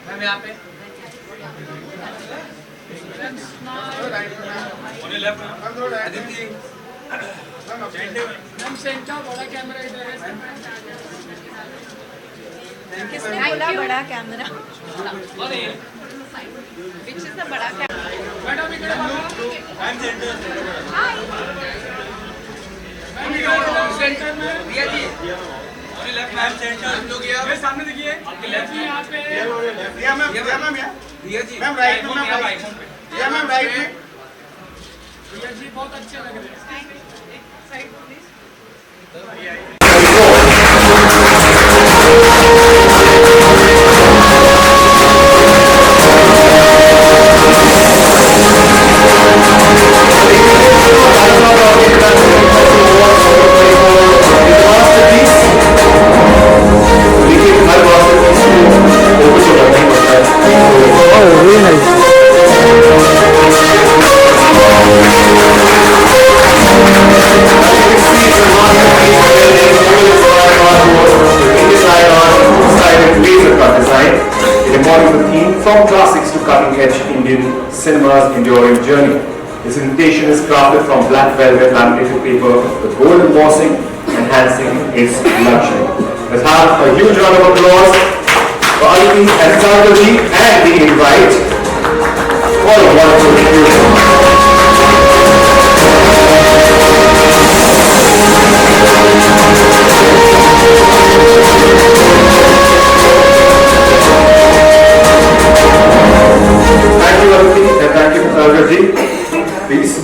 Ma'am यहाँ पे Aditi ma'am centre बड़ा कैमरा इधर है। किसने बोला बड़ा कैमरा? Which is the बड़ा कैमरा? मैडम इकडे बघा। मैम सेंटर सेंटर में रिया जी और लेफ्ट मैम सेंटर हम लोग ये सामने देखिए आपके लेफ्ट में यहाँ पे रिया मैम रिया जी मैम राइट में मैम रिया मैम राइट में रिया जी बहुत अच्छे लग रहे हैं। Side please. From classics to cutting-edge Indian cinema's enduring journey. This invitation is crafted from black velvet laminated paper with gold embossing, enhancing its luxury. Let's have a huge round of applause for Aditi and Sargaji and the invite for a wonderful infusion. Thank you, Aditi, and thank you, Sargaji. Please.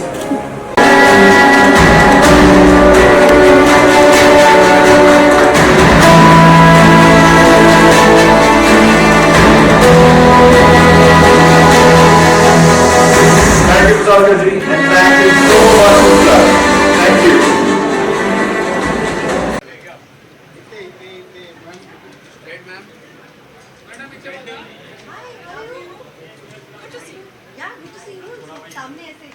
Thank you, Sargaji, and thank you so much, sir. Thank you. Great ma'am madam इधर Good to see you. Yeah, good to see you. सामने ऐसे.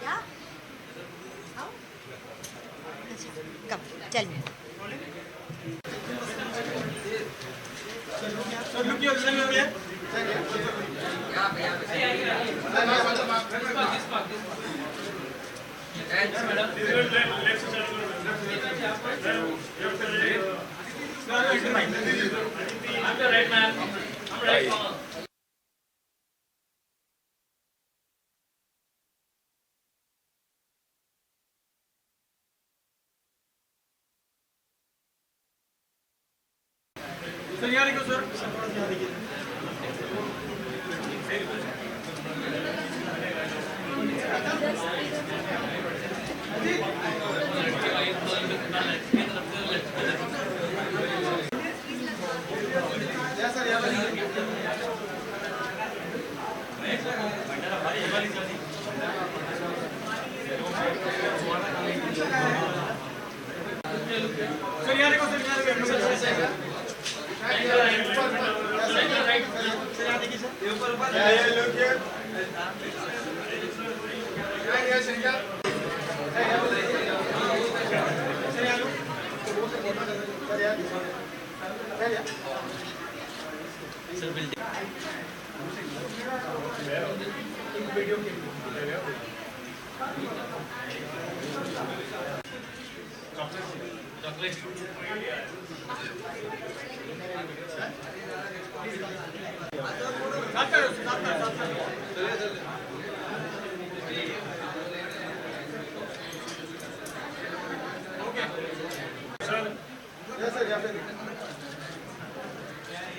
Yeah. How? Come, tell me. Sir यहाँ देखो sir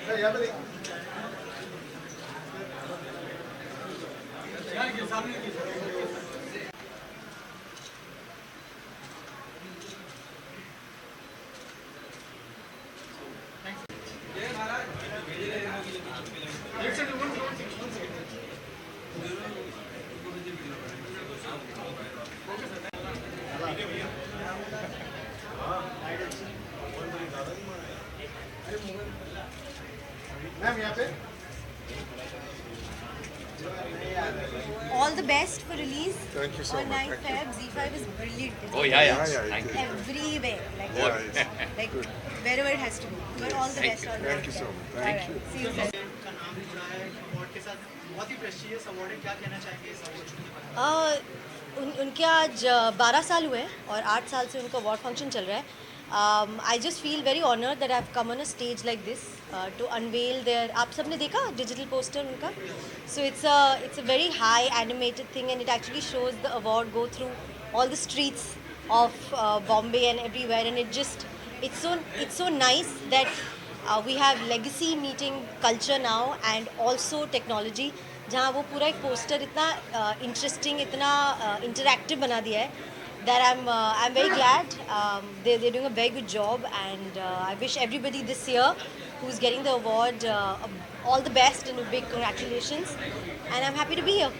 sir यहाँ देखो All all the best for release. Thank you so on much. 9th Feb. Z5 is brilliant. Oh yeah, Yeah, yeah. yeah, Thank it you. Everywhere, like, Yeah, it's like wherever it has to be. But all the best on Thank you 9th so Feb. much. Thank Alright, you. see you guys. का नाम भी जुड़ा है award के साथ, बहुत ही prestigious award है, क्या कहना चाहेंगे इस अवार्ड के बारे में? उनके आज 12 साल हुए हैं और 8 साल से उनका अवार्ड फंक्शन चल रहा है. I just feel very honoured that I have come on a stage like this to unveil there. आप सबने देखा डिजिटल पोस्टर उनका? So it's a very high animated thing and it actually shows the award go through all the streets of Bombay and everywhere एंड it's so nice that we have legacy meeting culture now and also technology, जहाँ वो पूरा एक poster इतना interesting, इतना interactive बना दिया है that I'm very glad. They're doing a very good job and I wish everybody this year who's getting the award all the best and a big congratulations and I'm happy to be here.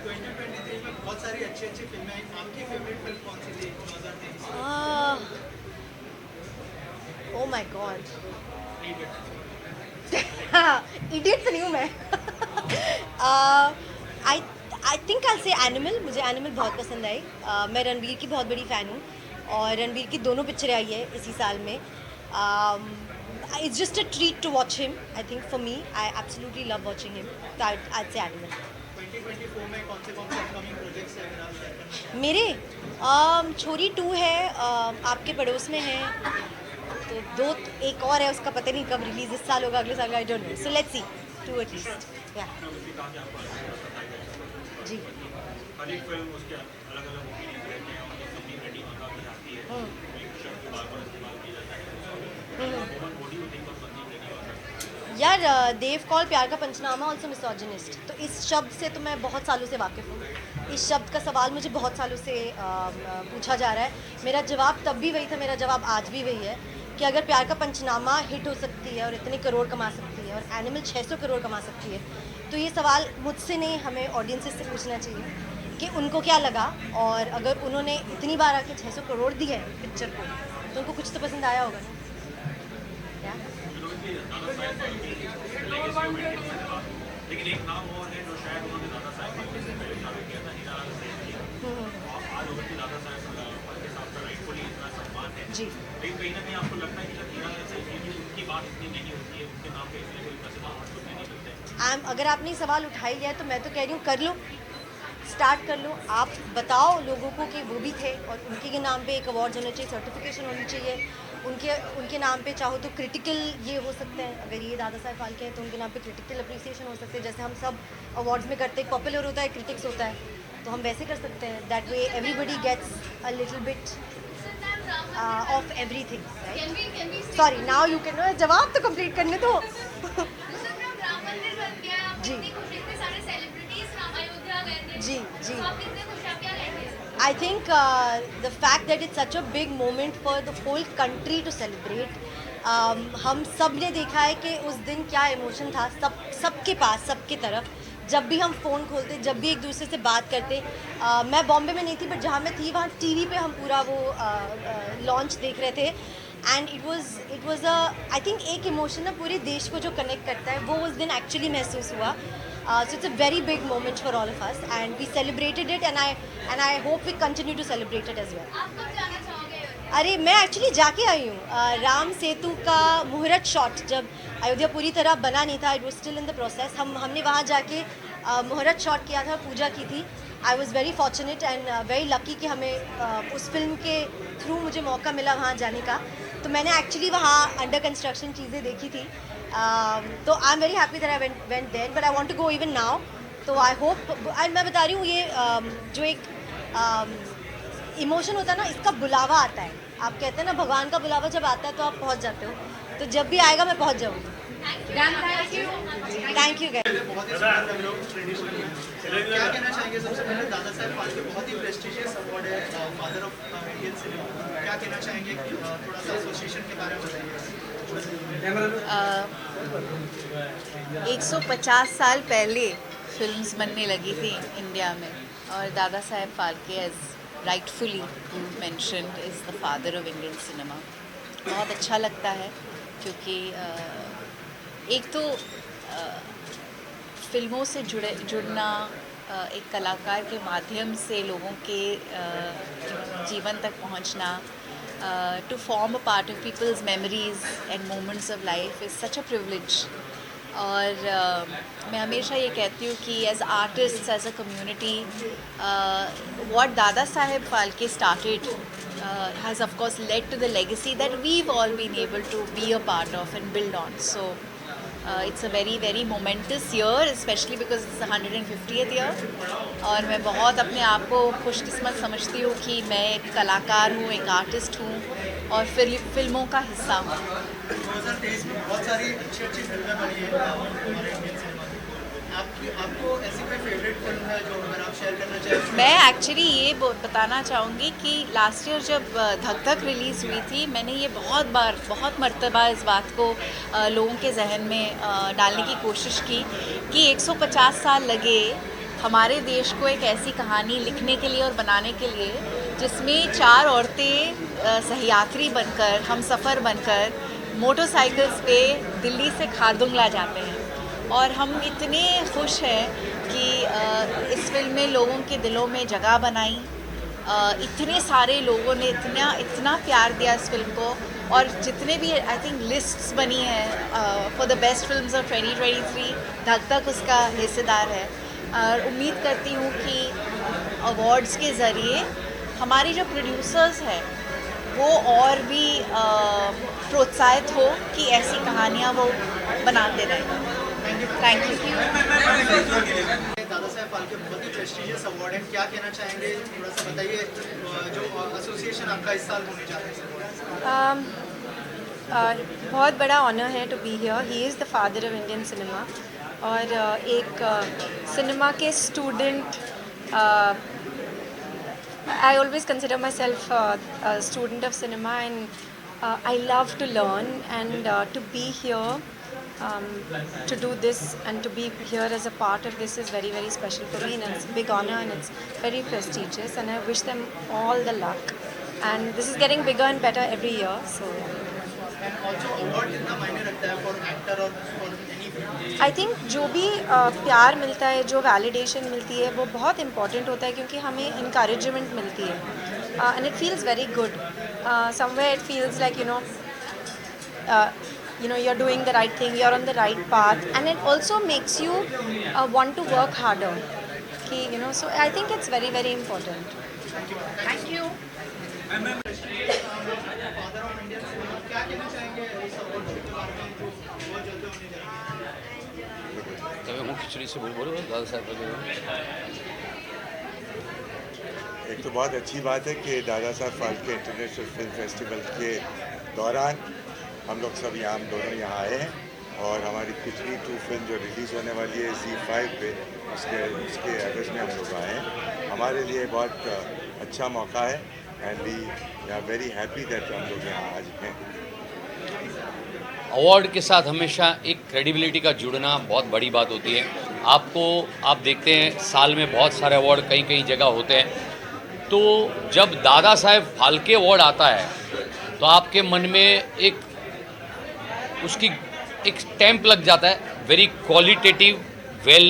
2023 में बहुत सारी अच्छी अच्छी फिल्में आई, आपकी favourite film कौन सी थी 2023? Oh my god. Idiot तो नहीं हूँ मैं. I think I'll say Animal. मुझे Animal बहुत पसंद आई. मैं रणवीर की बहुत बड़ी फ़ैन हूँ और रणवीर की दोनों पिक्चरें आई है इसी साल में. It's just a treat to watch him. I think for me, I absolutely love watching him. So I'd say Animal. 2024 में कौन से अपकमिंग प्रोजेक्ट्स हैं अगर आप शेयर करना चाहें? मेरे छोरी 2 है, आपके पड़ोस में है, तो 2 एक और है, उसका पता नहीं कब रिलीज, इस साल होगा अगले साल का, I don't know. So let's see 2 at least. या जी. हर एक फिल्म उसके अलग अलग ओपिनियन रहते हैं और जब अपनी रेडी मंगा भी आती है तो एक शब्द को बार-बार इस्तेमाल किया जाता है. वुमन बॉडी होती है पर पत्नी रेडी होता है. यार देव कौल प्यार का पंचनामा ऑल्सो मिसोजिनिस्ट, तो इस शब्द से तो मैं बहुत सालों से वाकिफ़ हूँ. इस शब्द का सवाल मुझे बहुत सालों से पूछा जा रहा है. मेरा जवाब तब भी वही था, मेरा जवाब आज भी वही है कि अगर प्यार का पंचनामा हिट हो सकती है और इतने करोड़ कमा सकती है और एनिमल 600 करोड़ कमा सकती है, तो ये सवाल मुझसे नहीं, हमें ऑडियंसेस से पूछना चाहिए कि उनको क्या लगा. और अगर उन्होंने इतनी बार आके 600 करोड़ दिए हैं पिक्चर को, तो उनको कुछ तो पसंद आया होगा ना. क्या? लेकिन एक नाम और है जो शायद उन्होंने दादा साहब फाल्के से पहले शादी किया था, हीरा लाल सेठ. आज उनकी दादा साहब फाल्के साहब का राइटफुली इतना सम्मान है. जी. लेकिन कहीं ना कहीं आपको लगता है कि जब हीरा लाल सेठ की उनकी बात इतनी नहीं होती है, उनके नाम पे इसलिए कोई प्रसिद्ध अवार्ड सुनने नहीं मिलते. अगर आपने सवाल उठाई लिया है तो मैं तो कह रही हूँ कर लो, स्टार्ट कर लो. आप बताओ लोगों को कि वो भी थे और उनके नाम पे एक अवार्ड होना चाहिए, सर्टिफिकेशन होनी चाहिए. उनके नाम पे चाहो तो क्रिटिकल ये हो सकते हैं, अगर ये दादा साहब फाल्के हैं तो उनके नाम पे क्रिटिकल अप्रिसिएशन हो सकते हैं, जैसे हम सब अवार्ड्स में करते हैं. पॉपुलर होता है, क्रिटिक्स होता है, तो हम वैसे कर सकते हैं. That way everybody gets a little bit of everything. Sorry, now you can. जवाब तो कंप्लीट करने दो. जी जी. I think the fact that it's such a big moment for the whole country to celebrate. हम सब ने देखा है कि उस दिन क्या इमोशन था सबके पास, सबके तरफ. जब भी हम फ़ोन खोलते, जब भी एक दूसरे से बात करते. मैं बॉम्बे में नहीं थी, बट जहाँ मैं थी वहाँ टीवी पे हम पूरा वो लॉन्च देख रहे थे. And it was I think एक इमोशन ना पूरे देश को जो कनेक्ट करता है, वो उस दिन एक्चुअली महसूस हुआ. So it's a very big moment for all of us and we celebrated it and I hope we continue to celebrate it as well. आप कब जाना चाहोगे? अरे मैं एक्चुअली जाके आई हूँ. राम सेतु का मुहूर्त शॉट जब अयोध्या पूरी तरह बना नहीं था, it was still in the process, हमने वहाँ जाके मुहूर्त शॉट किया था, पूजा की थी. I was very fortunate and very lucky कि हमें उस फिल्म के थ्रू मुझे मौका मिला वहाँ जाने का. तो मैंने एक्चुअली वहाँ अंडर कंस्ट्रक्शन चीज़ें देखी थी. तो I am very happy that I went there, but I want to go even now. तो आई होप, मैं बता रही हूँ ये जो एक इमोशन होता है ना, इसका बुलावा आता है. आप कहते हैं ना भगवान का बुलावा जब आता है तो आप पहुँच जाते हो. तो जब भी आएगा मैं पहुँच जाऊँगी. Thank you guys. बहुत ही सुंदर लग रहे हो ट्रेडिशनल में. क्या कहना चाहेंगे? सबसे पहले दादा साहब फाल्के बहुत ही प्रेस्टिजियस अवार्ड है, फादर ऑफ इंडियन सिनेमा. क्या कहना चाहेंगे? थोड़ा सा एसोसिएशन के बारे में बताइए. 150 साल पहले फिल्म्स बनने लगी थी इंडिया में और Dada Saheb Phalke as rightfully mentioned is the father of Indian cinema. बहुत अच्छा लगता है क्योंकि एक तो फिल्मों से जुड़ना एक कलाकार के माध्यम से लोगों के जीवन तक पहुंचना, to form a part of people's memories and moments of life is such a privilege. और मैं हमेशा ये कहती हूँ कि as artist, as a community, what Dada Saheb Phalke started has of course led to the legacy that we've all been able to be a part of and build on. So it's a very very momentous year, especially because it's the 150th year. और मैं बहुत अपने आप को खुशकिस्मत समझती हूँ कि मैं एक कलाकार हूँ, एक आर्टिस्ट हूँ और फिल्मों का हिस्सा हूँ। 2023 में बहुत सारी अच्छी फिल्में बनी हैं हमारे इंडियन सिनेमा की। आपको ऐसी कोई फेवरेट फिल्म है जो अगर आप शेयर करना चाहें? मैं एक्चुअली ये बताना चाहूँगी कि लास्ट ईयर जब धक धक रिलीज़ हुई थी, मैंने ये बहुत मर्तबा इस बात को लोगों के जहन में डालने की कोशिश की कि 150 साल लगे हमारे देश को एक ऐसी कहानी लिखने के लिए और बनाने के लिए जिसमें 4 औरतें सहयात्री बनकर, हम सफ़र बनकर मोटरसाइकिल्स पे दिल्ली से खारदुंगला जाते हैं। और हम इतने खुश हैं कि इस फिल्म में लोगों के दिलों में जगह बनाई, इतने सारे लोगों ने इतना प्यार दिया इस फिल्म को। और जितने भी आई थिंक लिस्ट्स बनी है for the best films of 2023, धक धक उसका हिस्सेदार है। और उम्मीद करती हूँ कि अवार्ड्स के ज़रिए हमारे जो प्रोड्यूसर्स हैं वो और भी प्रोत्साहित हो कि ऐसी कहानियाँ वो बनाते रहें। Thank you. दादा साहेब फाल्के बहुत ही प्रेस्टिजियस अवार्ड है, क्या कहना चाहेंगे? थोड़ा सा बताइए, जो एसोसिएशन आपका इस साल होने जा रहा है। बहुत बड़ा ऑनर है to be here. He is the father of Indian cinema और एक सिनेमा के student. I always consider myself a student of cinema, and I love to learn, and to be here, to do this and to be here as a part of this is very very special for me, and it's a big honor and it's very prestigious, and I wish them all the luck, and this is getting bigger and better every year. So And also award कितना मायने रखता है for actor or for any film? I think जो भी प्यार मिलता है, जो वैलिडेशन मिलती है, वो बहुत इम्पॉर्टेंट होता है क्योंकि हमें इंकरेजमेंट मिलती है and it feels very good. Somewhere it feels like you know you're doing the right thing, you're on the right path, and it also makes you want to work harder, so I think it's very very important. Thank you. Father of Indian cinema, क्या कहना चाहेंगे इस award के बारे में जो बहुत जल्द होने जा रहा है? તમે હું ખીચડી से बोलो दादा साहब वगैरह। एक तो बहुत अच्छी बात है कि Dada Saheb Phalke international film festival के दौरान हम लोग सब हम दोनों यहाँ आए हैं और हमारी खिचड़ी 2 फिल्म जो रिलीज़ होने वाली है ZEE5 पे, उसके एवज में हम लोग आए हैं। हमारे लिए बहुत अच्छा मौका है and we are very happy that हम लोग यहाँ आज हैं। अवार्ड के साथ हमेशा एक क्रेडिबिलिटी का जुड़ना बहुत बड़ी बात होती है। आप देखते हैं साल में बहुत सारे अवार्ड कई कई जगह होते हैं, तो जब दादा साहेब फाल्के अवार्ड आता है तो आपके मन में उसकी एक स्टैंप लग जाता है। Very qualitative, well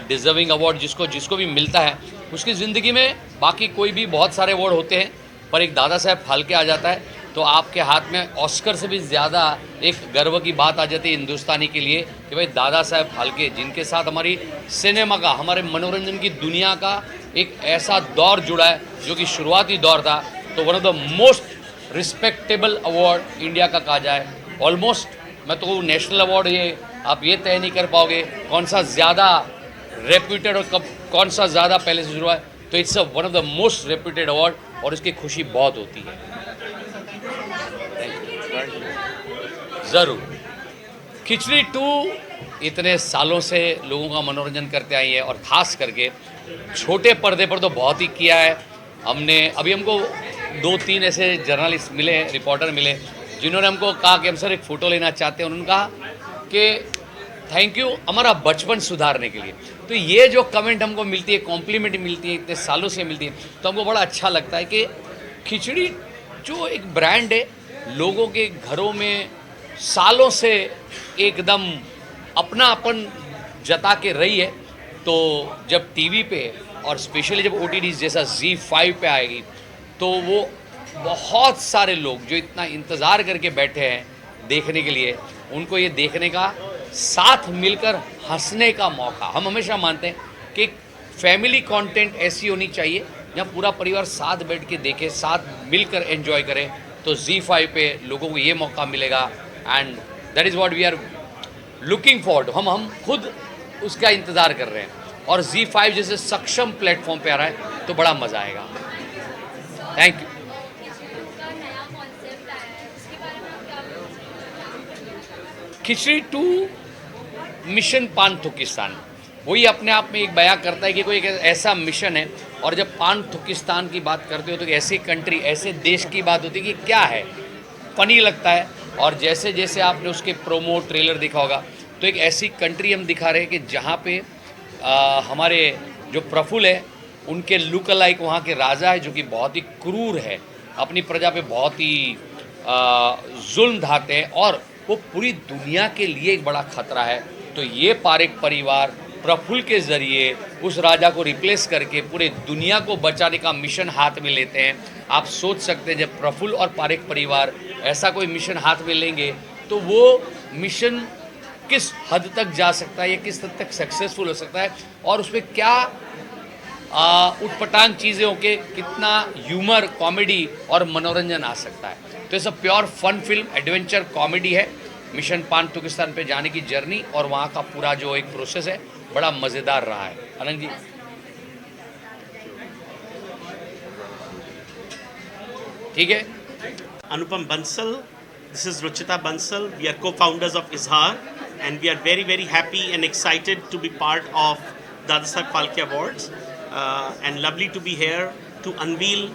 deserving award जिसको भी मिलता है, उसकी ज़िंदगी में बाकी कोई भी बहुत सारे अवार्ड होते हैं, पर एक दादा साहेब फाल्के आ जाता है तो आपके हाथ में ऑस्कर से भी ज़्यादा एक गर्व की बात आ जाती है हिंदुस्तानी के लिए कि भाई दादा साहेब फाल्के, जिनके साथ हमारी सिनेमा का, हमारे मनोरंजन की दुनिया का एक ऐसा दौर जुड़ा है जो कि शुरुआती दौर था। तो one of the most respectable award India का कहा जाए। ऑलमोस्ट मैं तो नेशनल अवार्ड आप ये तय नहीं कर पाओगे कौन सा ज़्यादा रेप्यूटेड और कौन सा ज़्यादा पहले से शुरू है, तो it's one of the most reputed award और इसकी खुशी बहुत होती है। ज़रूर। खिचड़ी 2 इतने सालों से लोगों का मनोरंजन करते आई है और ख़ास करके छोटे पर्दे पर तो बहुत ही किया है हमने। अभी हमको 2-3 ऐसे जर्नलिस्ट मिले, रिपोर्टर मिले, जिन्होंने हमको कहा कि हम सर एक फ़ोटो लेना चाहते हैं। उन्होंने कहा कि थैंक यू हमारा बचपन सुधारने के लिए। तो ये जो कमेंट हमको मिलती है, कॉम्प्लीमेंट मिलती है, इतने सालों से मिलती है, तो हमको बड़ा अच्छा लगता है कि खिचड़ी जो एक ब्रांड है, लोगों के घरों में सालों से एकदम अपनापन जता के रही है, तो जब टीवी पे और स्पेशली जब OTT जैसा ZEE5 पे आएगी तो वो बहुत सारे लोग जो इतना इंतज़ार करके बैठे हैं देखने के लिए, उनको ये देखने का, साथ मिलकर हंसने का मौका। हम हमेशा मानते हैं कि फैमिली कंटेंट ऐसी होनी चाहिए जहाँ पूरा परिवार साथ बैठ के देखे, साथ मिलकर एंजॉय करे। तो ZEE5 पे लोगों को ये मौका मिलेगा and that is what we are looking forward. हम खुद उसका इंतज़ार कर रहे हैं और ZEE5 जैसे सक्षम प्लेटफॉर्म पे आ रहा है तो बड़ा मज़ा आएगा। Thank you. खिचड़ी 2 मिशन पान-थुकिस्तान, वही अपने आप में एक बयां करता है कि कोई एक ऐसा मिशन है। और जब पान-थुकिस्तान की बात करते हो तो ऐसी कंट्री, ऐसे देश की बात होती है कि क्या है, फनी लगता है। और जैसे जैसे आपने उसके प्रोमो ट्रेलर देखा होगा तो एक ऐसी कंट्री हम दिखा रहे हैं कि जहाँ पे हमारे जो प्रफुल्ल है उनके लुक अलाइक वहाँ के राजा है जो कि बहुत ही क्रूर है, अपनी प्रजा पे बहुत ही जुल्म ढाते हैं और वो पूरी दुनिया के लिए एक बड़ा खतरा है। तो ये पारेख परिवार प्रफुल्ल के ज़रिए उस राजा को रिप्लेस करके पूरे दुनिया को बचाने का मिशन हाथ में लेते हैं। आप सोच सकते हैं जब प्रफुल्ल और पारेख परिवार ऐसा कोई मिशन हाथ में लेंगे तो वो मिशन किस हद तक जा सकता है या किस हद तक सक्सेसफुल हो सकता है और उसमें क्या उटपटांग चीज़ें होके कितना ह्यूमर, कॉमेडी और मनोरंजन आ सकता है। तो ये सब pure fun film, adventure comedy है। मिशन पान-थुकिस्तान पे जाने की जर्नी और वहाँ का पूरा जो एक प्रोसेस है बड़ा मज़ेदार रहा है। अनंत जी, ठीक है। Anupam Bansal, this is Ruchita Bansal. We are co-founders of Izhar and we are very, very happy and excited to be part of Dadasaheb Phalke Awards and lovely to be here to unveil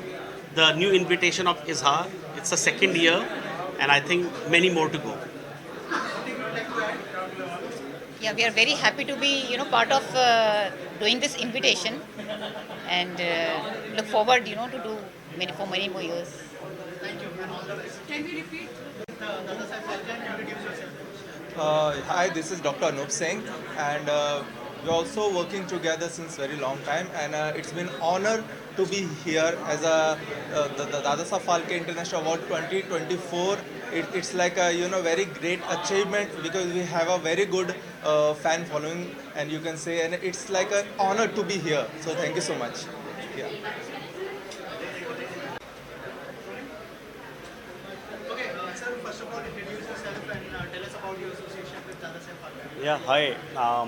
the new invitation of Izhar. It's the second year and I think many more to go. Yeah, we are very happy to be, part of doing this invitation and look forward, to do for many more years. Hi, this is Dr. Anup Singh, and we're also working together since very long time, and it's been honor to be here as the Dadasaheb Phalke International Award 2024. It's like a very great achievement because we have a very good fan following, and you can say, and it's like an honor to be here. So thank you so much. Yeah. Yeah, hi.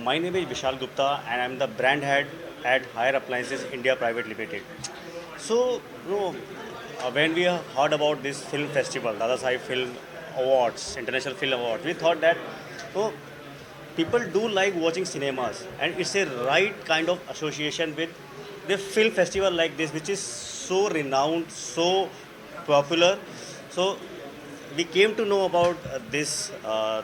My name is Vishal Gupta and I'm the brand head at Higher Appliances India Private Limited. So, when we heard about this film festival, Dadasaheb Film Awards, International Film Awards, we thought that people do like watching cinemas and it's a right kind of association with the film festival like this, which is so renowned, so popular. So, we came to know about this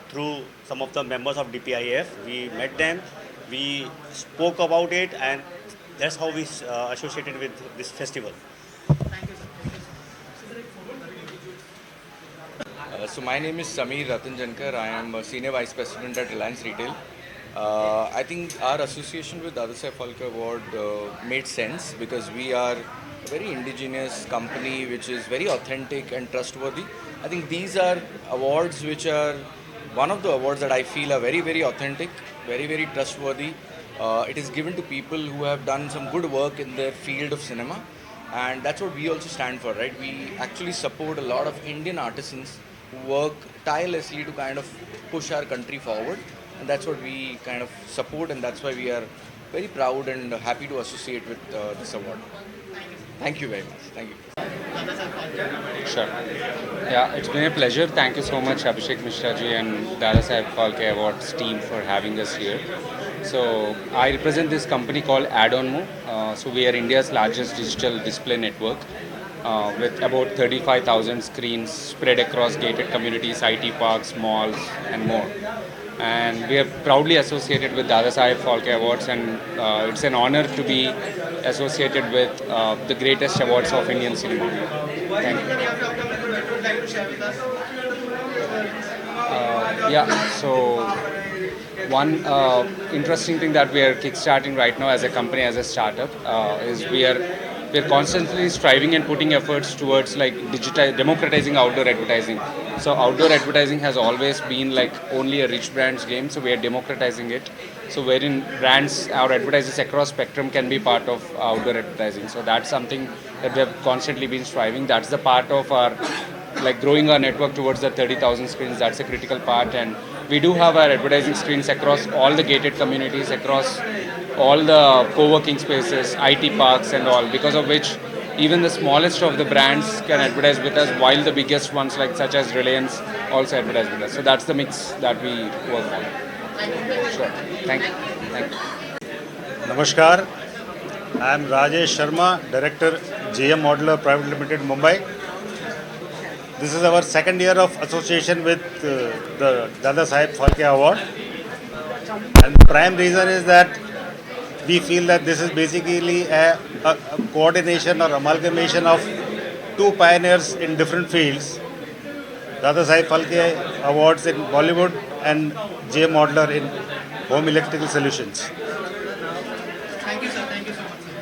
through some of the members of DPIF. We met them, we spoke about it, and that's how we associated with this festival. So my name is Samir Ratanjankar. I am a Senior Vice President at Reliance Retail. I think our association with Dadasaheb Phalke Award made sense because we are a very indigenous company which is very authentic and trustworthy. I think these are awards which are one of the awards that I feel are very, very authentic, very, very trustworthy. It is given to people who have done some good work in their field of cinema, and that's what we also stand for, right? We actually support a lot of Indian artisans who work tirelessly to kind of push our country forward, and that's what we kind of support, and that's why we are very proud and happy to associate with this award. Thank you very much. Thank you. Sure. Yeah, it's been a pleasure. Thank you so much, Abhishek Mishra ji and Dadasaheb Phalke Awards team for having us here. So, I represent this company called Add-On-Mo. So, we are India's largest digital display network with about 35,000 screens spread across gated communities, IT parks, malls, and more. And we are proudly associated with Dadasaheb Phalke Awards, and it's an honor to be associated with the greatest awards of Indian cinema. Thank you. Yeah, so one interesting thing that we are kickstarting right now as a company, as a startup, is we're constantly striving and putting efforts towards like democratizing outdoor advertising. So outdoor advertising has always been like only a rich brand's game, so we are democratizing it. So wherein brands, our advertisers across spectrum can be part of outdoor advertising. So that's something that we have constantly been striving. That's the part of our like growing our network towards the 30,000 screens. That's a critical part, and we do have our advertising screens across all the gated communities, across all the co-working spaces, IT parks and all, because of which even the smallest of the brands can advertise with us, while the biggest ones like such as Reliance also advertise with us. So that's the mix that we work on. Sure. Thank you. Thank you. Namaskar. I am Rajesh Sharma, Director, GM Modular Private Limited, Mumbai. This is our second year of association with the Dada Saheb Phalke Award. And the prime reason is that we feel that this is basically a coordination or amalgamation of two pioneers in different fields. Dada Saheb Phalke Awards in Bollywood and GM Modular in home electrical solutions. Thank you, sir. Thank you so much, sir.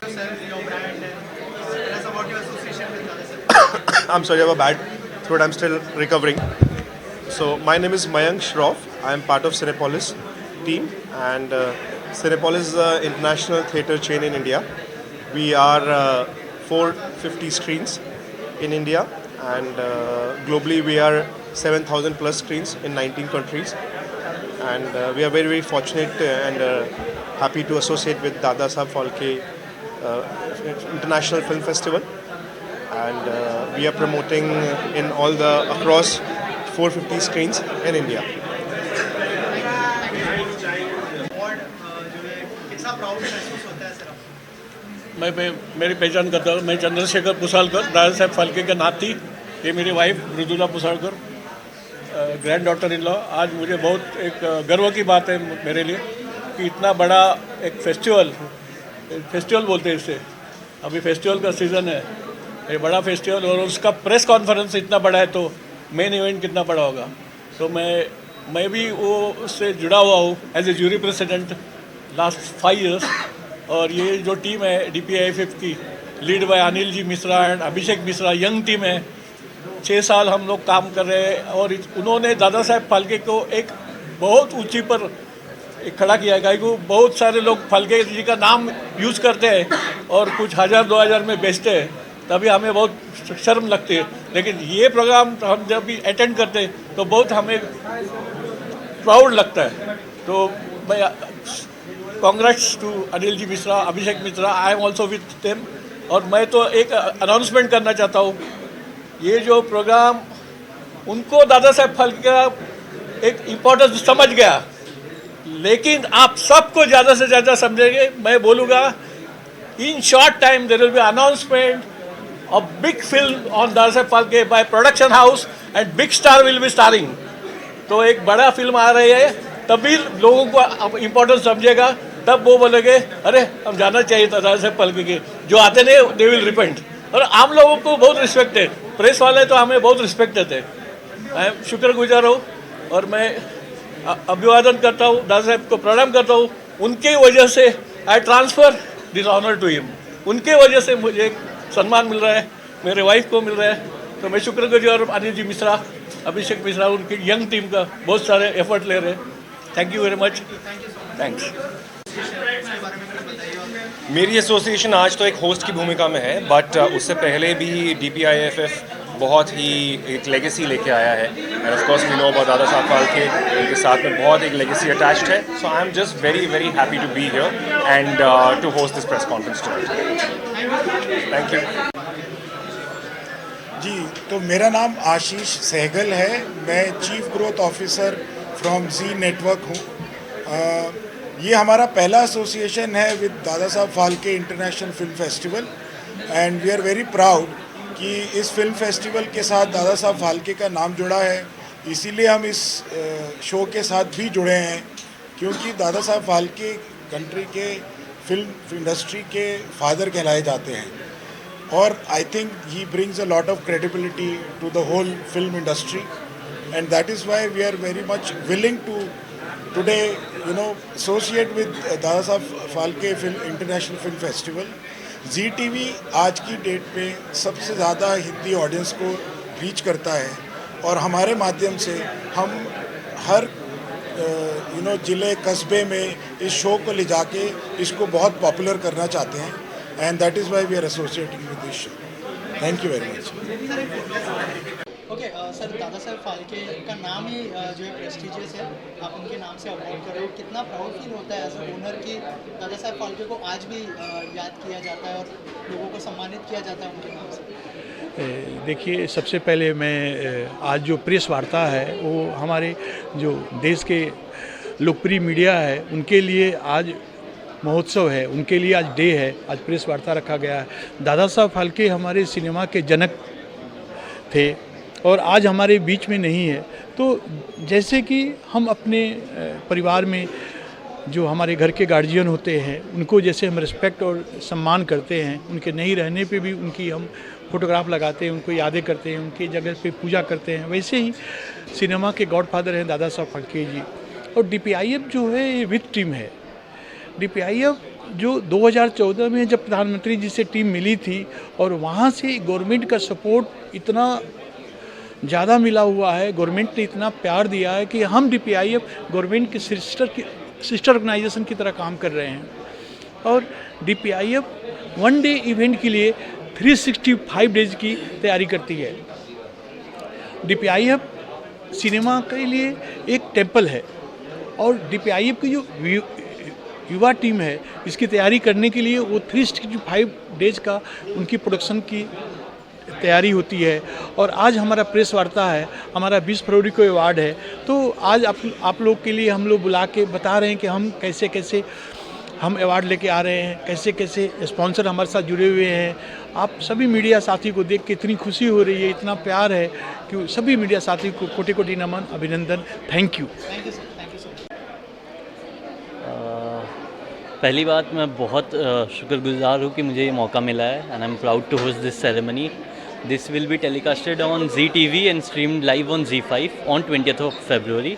Yourself, your brand, and tell us about your association with Dada Saheb. I'm sorry, I have a bad throat. I'm still recovering. So my name is Mayank Shroff. I am part of Cinepolis team, and Cinepolis is an international theatre chain in India. We are 450 screens in India, and globally we are 7,000 plus screens in 19 countries. And we are very, very fortunate and happy to associate with Dada Saheb Phalke International Film Festival. And we are promoting in all the across 450 screens in India. मैं मेरी पहचान करता हूँ. मैं चंद्रशेखर पुसालकर, दादा साहब फाल्के के नाती. ये मेरी wife Mridula Pusalkar, granddaughter in law. आज मुझे बहुत एक गर्व की बात है मेरे लिए कि इतना बड़ा एक फेस्टिवल बोलते हैं इसे. अभी फेस्टिवल का सीज़न है, ये बड़ा फेस्टिवल, और उसका प्रेस कॉन्फ्रेंस इतना बड़ा है तो मेन इवेंट कितना बड़ा होगा. तो मैं भी वो उससे जुड़ा हुआ हूँ as a jury president last 5 years. और ये जो टीम है DPIFF की, lead by Anil ji Mishra and Abhishek Mishra, young team है. 6 साल हम लोग काम कर रहे हैं, और उन्होंने दादा साहब फाल्के को एक बहुत ऊंची पर खड़ा किया है. क्योंकि बहुत सारे लोग फाल्के जी का नाम यूज़ करते हैं और कुछ 1000-2000 में बेचते हैं, तभी हमें बहुत शर्म लगती है. लेकिन ये प्रोग्राम हम जब भी अटेंड करते हैं तो बहुत हमें प्राउड लगता है. तो मैं congrats to Anil ji Mishra, Abhishek Mishra, I am also with them. और मैं तो एक अनाउंसमेंट करना चाहता हूँ. ये जो प्रोग्राम, उनको दादा साहब फाल्के का एक इम्पोर्टेंस समझ गया, लेकिन आप सबको ज़्यादा से ज़्यादा समझेंगे. मैं बोलूँगा in short time there will be announcement of big film on Dada साहब Phalke by production house, and big star will be starring. तो एक बड़ा फिल्म आ रही है, तभी लोगों को इम्पोर्टेंस समझेगा, तब वो बोलेंगे अरे हम जाना चाहिए था दादा साहब फाल्के के. जो आते नहीं दे विल रिपेंट. और आम लोगों को बहुत रिस्पेक्ट है, प्रेस वाले तो हमें बहुत रिस्पेक्ट देते हैं. मैं शुक्रगुजार हूँ और मैं अभिवादन करता हूँ, दादा साहब को प्रणाम करता हूँ. उनके वजह से I transfer this honour to him. उनके वजह से मुझे एक सम्मान मिल रहा है, मेरे वाइफ को मिल रहा है. तो मैं शुक्रगुजार अनिल जी मिश्रा, अभिषेक मिश्रा, उनकी यंग टीम का बहुत सारे एफर्ट ले रहे हैं. Thank you very much. Thanks. मेरी एसोसिएशन आज तो एक होस्ट की भूमिका में है, बट उससे पहले भी DPIFF बहुत ही एक लेगेसी लेके आया है. And of course we know about Dada Saheb Phalke, उनके साथ में बहुत एक लेगेसी अटैच्ड है. So I am just very very happy to be here and to host this press conference today. Thank you. जी, तो मेरा नाम आशीष सहगल है. मैं chief growth officer from Zee network हूँ. ये हमारा पहला एसोसिएशन है विद दादा साहब Phalke international film festival, and we are very proud कि इस फिल्म फेस्टिवल के साथ दादा साहब फाल्के का नाम जुड़ा है. इसीलिए हम इस शो के साथ भी जुड़े हैं, क्योंकि दादा साहब फाल्के कंट्री के फिल्म इंडस्ट्री के फादर कहलाए जाते हैं. और I think he brings a lot of credibility to the whole film industry. and that is why we are very much willing to today associate with Dada Saheb Phalke International Film Festival. Ji TV आज की date पे सबसे ज़्यादा Hindi audience को reach करता है और हमारे माध्यम से हम हर ज़िले कस्बे में इस शो को ले जाके इसको बहुत पॉपुलर करना चाहते हैं, and that is why we are associating with this show. Thank you very much. Okay sir, Dada Saheb Phalke का नाम ही जो है प्रेस्टिजियस है, आप उनके नाम से अवार्ड कर रहे हो, कितना प्राउड फील होता है एज अ ओनर कि दादा साहब फाल्के को आज भी याद किया जाता है और लोगों को सम्मानित किया जाता है उनके नाम से? देखिए, सबसे पहले मैं आज जो प्रेस वार्ता है वो हमारे जो देश के लोकप्रिय मीडिया है उनके लिए आज महोत्सव है, उनके लिए आज डे है, आज प्रेस वार्ता रखा गया है. दादा साहब फाल्के हमारे सिनेमा के जनक थे और आज हमारे बीच में नहीं है. तो जैसे कि हम अपने परिवार में जो हमारे घर के गार्जियन होते हैं उनको जैसे हम रिस्पेक्ट और सम्मान करते हैं, उनके नहीं रहने पे भी उनकी हम फोटोग्राफ लगाते हैं, उनको यादें करते हैं, उनकी जगह पे पूजा करते हैं, वैसे ही सिनेमा के गॉडफादर हैं दादा साहब फाल्के जी. और DPIF जो है ये विद टीम है. DPIF जो 2014 में जब प्रधानमंत्री जी से टीम मिली थी और वहाँ से गवर्नमेंट का सपोर्ट इतना ज़्यादा मिला हुआ है, गवर्नमेंट ने इतना प्यार दिया है कि हम DPIF गवर्नमेंट के सिस्टर ऑर्गेनाइजेशन की तरह काम कर रहे हैं. और DPIF वन डे इवेंट के लिए 365 डेज की तैयारी करती है. DPIF सिनेमा के लिए एक टेम्पल है और DPIF की जो युवा टीम है इसकी तैयारी करने के लिए वो 365 डेज का उनकी प्रोडक्शन की तैयारी होती है. और आज हमारा प्रेस वार्ता है, हमारा 20 फरवरी को अवार्ड है, तो आज आप लोग के लिए हम लोग बुला के बता रहे हैं कि हम कैसे कैसे हम अवार्ड लेके आ रहे हैं, कैसे कैसे स्पॉन्सर हमारे साथ जुड़े हुए हैं. आप सभी मीडिया साथी को देख के इतनी खुशी हो रही है, इतना प्यार है कि सभी मीडिया साथी को कोटि कोटि नमन, अभिनंदन. Thank you. पहली बात, मैं बहुत शुक्रगुजार हूँ कि मुझे ये मौका मिला है and I am proud to host this ceremony. This will be telecasted on Zee TV and streamed live on ZEE5 on 20th of February.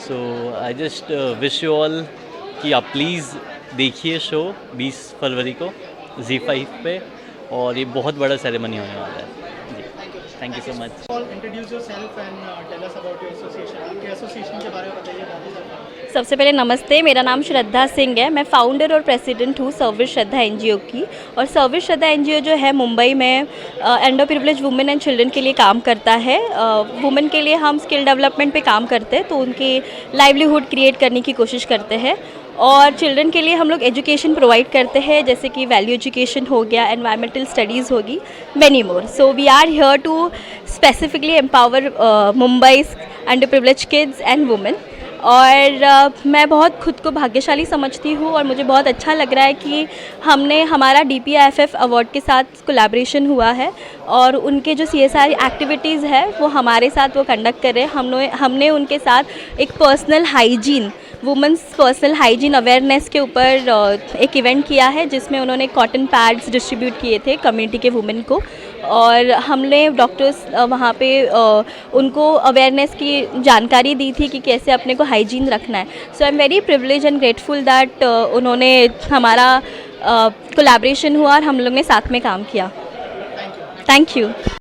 So I just wish you all कि आप प्लीज़ देखिए show 20 फरवरी को ZEE5 पे, और ये बहुत बड़ा ceremony होने वाला है. जी, thank you so much. Introduce yourself and tell us about your association. आपके एसोसिएशन के बारे में बताइए. सबसे पहले नमस्ते, मेरा नाम श्रद्धा सिंह है. मैं फाउंडर और प्रेसिडेंट हूँ सर्विस श्रद्धा NGO की. और सर्विस श्रद्धा NGO जो है मुंबई में under privilege women and children के लिए काम करता है. वुमेन के लिए हम स्किल डेवलपमेंट पे काम करते हैं, तो उनकी लाइवलीहुड क्रिएट करने की कोशिश करते हैं. और चिल्ड्रन के लिए हम लोग एजुकेशन प्रोवाइड करते हैं, जैसे कि वैल्यू एजुकेशन हो गया, एनवायरमेंटल स्टडीज़ होगी, many more. So we are here to specifically empower Mumbai underprivileged kids and women. और मैं बहुत खुद को भाग्यशाली समझती हूँ और मुझे बहुत अच्छा लग रहा है कि हमने हमारा DPIFF अवार्ड के साथ कोलैबोरेशन हुआ है और उनके जो CSR एक्टिविटीज़ है वो हमारे साथ वो कंडक्ट कर रहे हैं. हमने उनके साथ एक personal hygiene, women's personal hygiene awareness के ऊपर एक इवेंट किया है, जिसमें उन्होंने कॉटन पैड्स डिस्ट्रीब्यूट किए थे कम्युनिटी के वुमेन को. और हमने डॉक्टर्स वहाँ पे उनको अवेयरनेस की जानकारी दी थी कि कैसे अपने को हाइजीन रखना है. So I am very privilege and grateful that उन्होंने हमारा कोलैबोरेशन हुआ और हम लोग ने साथ में काम किया. Thank you.